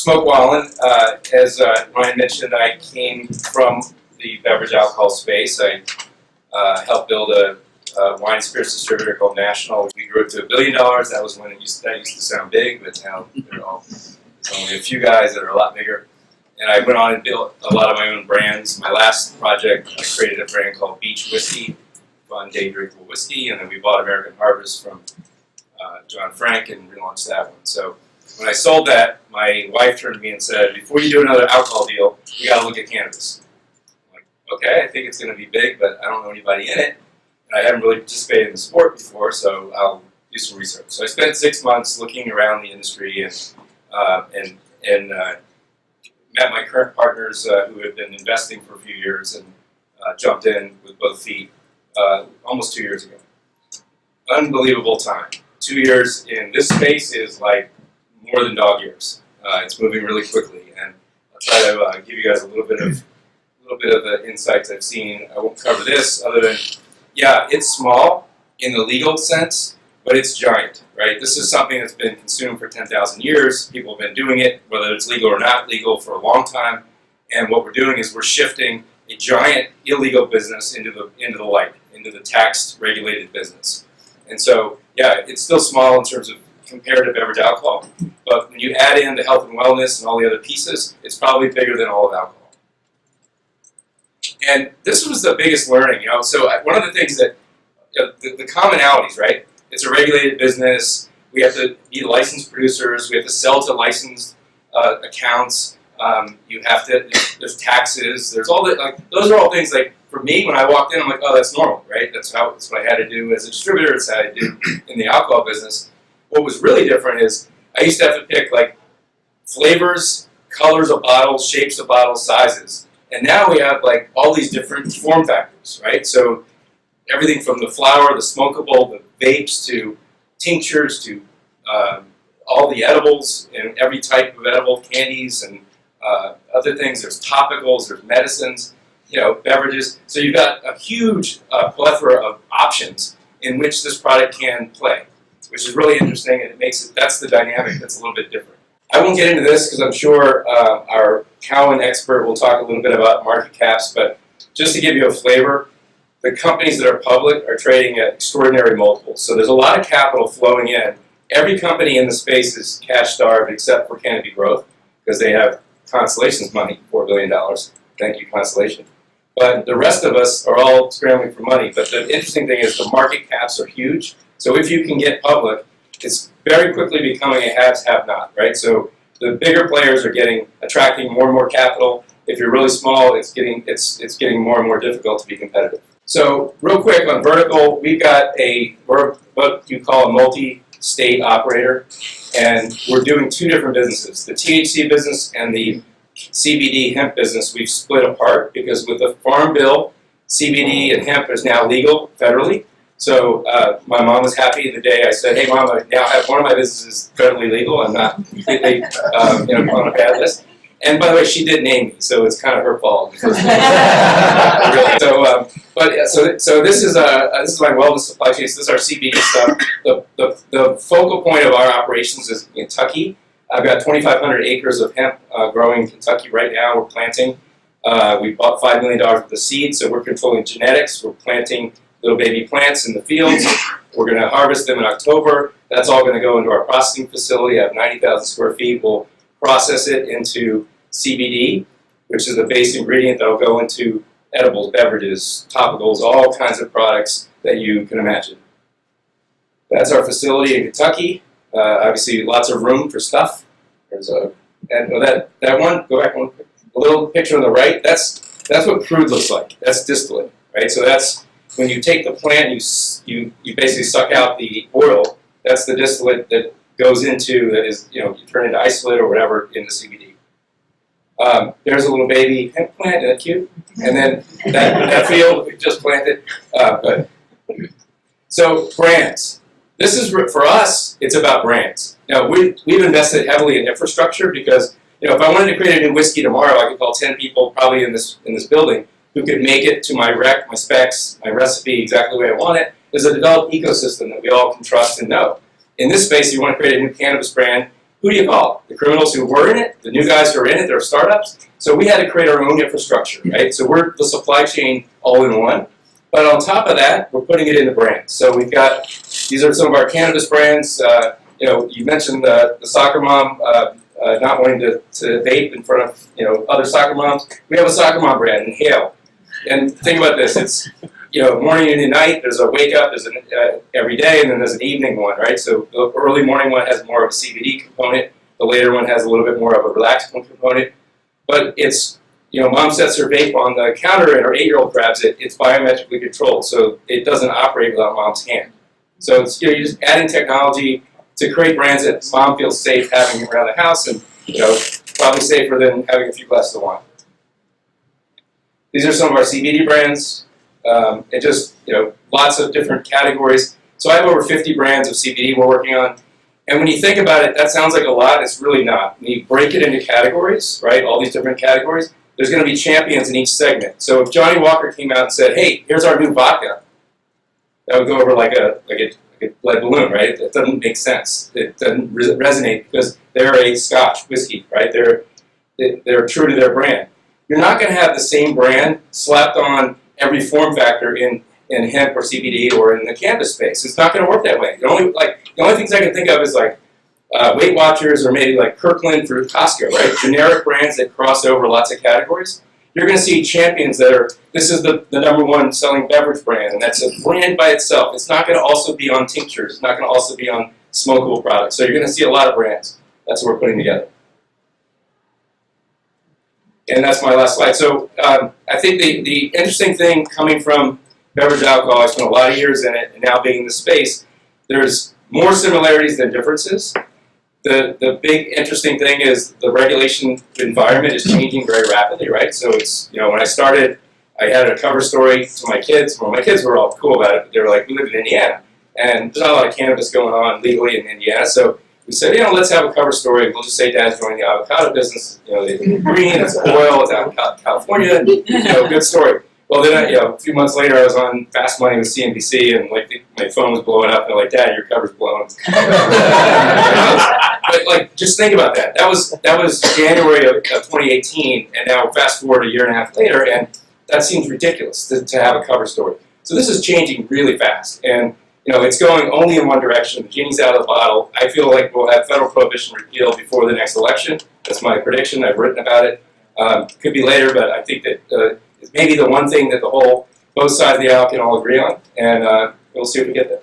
Smoke Wallin. As Ryan mentioned, I came from the beverage alcohol space. I helped build a wine and spirits distributor called National. We grew it to $1 billion. That was when that used to sound big, but now there's only a few guys that are a lot bigger. And I went on and built a lot of my own brands. My last project, I created a brand called Beach Whiskey, fun day drinkable whiskey, and then we bought American Harvest from John Frank and relaunched that one. So when I sold that, my wife turned to me and said, "Before you do another alcohol deal, you got to look at cannabis." I'm like, okay, I think it's going to be big, but I don't know anybody in it. And I haven't really participated in the sport before, so I'll do some research. So I spent 6 months looking around the industry and met my current partners who had been investing for a few years and jumped in with both feet almost 2 years ago. Unbelievable time. 2 years in this space is like more than dog years. It's moving really quickly, and I'll try to give you guys a little bit of the insights I've seen. I won't cover this other than, yeah, it's small in the legal sense, but it's giant, right? This is something that's been consumed for 10,000 years. People have been doing it, whether it's legal or not legal, for a long time. And what we're doing is we're shifting a giant illegal business into the light, into the taxed, regulated business. And so, yeah, it's still small in terms of comparative beverage alcohol, but when you add in the health and wellness and all the other pieces, it's probably bigger than all of alcohol. And this was the biggest learning, So one of the things that, the commonalities, right? It's a regulated business. We have to be licensed producers. We have to sell to licensed accounts. You have to. There's taxes. There's all that. Like, those are all things. Like, for me, when I walked in, I'm like, oh, that's normal, right? That's what I had to do as a distributor. It's how I do in the alcohol business. What was really different is I used to have to pick like flavors, colors of bottles, shapes of bottles, sizes, and now we have like all these different form factors, right? So everything from the flower, the smokable, the vapes, to tinctures, to all the edibles and every type of edible, candies and other things. There's topicals, there's medicines, beverages. So you've got a huge plethora of options in which this product can play, which is really interesting, and it makes it, that's the dynamic that's a little bit different. I won't get into this because I'm sure our Cowan expert will talk a little bit about market caps, but just to give you a flavor, the companies that are public are trading at extraordinary multiples. So there's a lot of capital flowing in. Every company in the space is cash starved except for Canopy Growth because they have Constellation's money, $4 billion. Thank you, Constellation. But the rest of us are all scrambling for money. But the interesting thing is the market caps are huge. So if you can get public, it's very quickly becoming a haves, have-not, right? So the bigger players are attracting more and more capital. If you're really small, it's getting more and more difficult to be competitive. So real quick on vertical, we're what you call a multi-state operator, and we're doing two different businesses. The THC business and the CBD hemp business we've split apart because with the Farm Bill, CBD and hemp is now legal federally. So my mom was happy the day I said, "Hey, Mom, I now have one of my businesses federally legal. I'm not completely on a bad list." And by the way, she did name me, so it's kind of her fault. So this is my wellness supply chain. So this is our CBD stuff. The focal point of our operations is Kentucky. I've got 2,500 acres of hemp growing in Kentucky right now. We're planting. We bought $5 million worth of seed, so we're controlling genetics. We're planting little baby plants in the fields. We're going to harvest them in October. That's all going to go into our processing facility. I have 90,000 square feet. We'll process it into CBD, which is the base ingredient that will go into edibles, beverages, topicals, all kinds of products that you can imagine. That's our facility in Kentucky. Obviously, lots of room for stuff. There's that one. Go back one. A little picture on the right. That's what crude looks like. That's distillate, right? So that's when you take the plant, you basically suck out the oil. That's the distillate that goes into, that is, you turn into isolate or whatever into CBD. There's a little baby hemp plant, isn't that cute? And then that field we just planted. So brands. This is, for us, it's about brands. Now, we've invested heavily in infrastructure because, if I wanted to create a new whiskey tomorrow, I could call 10 people probably in this building who could make it to my rec, my specs, my recipe exactly the way I want it. There's a developed ecosystem that we all can trust and know. In this space, you want to create a new cannabis brand, who do you call? The criminals who were in it, the new guys who are in it, they're startups. So we had to create our own infrastructure, right? So we're the supply chain all in one. But on top of that, we're putting it into brands. So we've got, these are some of our cannabis brands. You mentioned the soccer mom not wanting to vape in front of, other soccer moms. We have a soccer mom brand, Inhale. And think about this, it's, morning and night, there's a wake up, there's an every day, and then there's an evening one, right? So the early morning one has more of a CBD component, the later one has a little bit more of a relaxed component. But it's, mom sets her vape on the counter and her 8-year-old grabs it, it's biometrically controlled, so it doesn't operate without mom's hand. So it's, you're just adding technology to create brands that mom feels safe having around the house, and probably safer than having a few glasses of wine. These are some of our CBD brands, and just lots of different categories. So I have over 50 brands of CBD we're working on. And when you think about it, that sounds like a lot. It's really not. When you break it into categories, right? All these different categories. There's going to be champions in each segment. So if Johnny Walker came out and said, "Hey, here's our new vodka," that would go over like a lead balloon, right? That doesn't make sense. It doesn't resonate because they're a Scotch whiskey, right? They're true to their brand. You're not going to have the same brand slapped on every form factor in hemp or CBD or in the cannabis space. It's not going to work that way. The only things I can think of is like Weight Watchers or maybe like Kirkland for Costco, right? Generic brands that cross over lots of categories. You're going to see champions that are, this is the #1 selling beverage brand, and that's a brand by itself. It's not going to also be on tinctures. It's not going to also be on smokable products. So you're going to see a lot of brands. That's what we're putting together. And that's my last slide. So I think the interesting thing coming from beverage alcohol, I spent a lot of years in it, and now being in the space, there's more similarities than differences. The big interesting thing is the regulation environment is changing very rapidly, right? So it's, when I started, I had a cover story to my kids. Well, my kids were all cool about it, but they were like, we live in Indiana, and there's not a lot of cannabis going on legally in Indiana. So we said, let's have a cover story. We'll just say Dad's joining the avocado business. It's green, it's oil, it's out in California. Good story. Well, then, a few months later, I was on Fast Money with CNBC, and my phone was blowing up, and they're like, "Dad, your cover's blown." But just think about that. That was January of 2018, and now fast forward a year and a half later, and that seems ridiculous to have a cover story. So this is changing really fast, and it's going only in one direction. The genie's out of the bottle. I feel like we'll have federal prohibition repealed before the next election. That's my prediction. I've written about it. Could be later, but I think that it's maybe the one thing that both sides of the aisle can all agree on, and we'll see if we get there.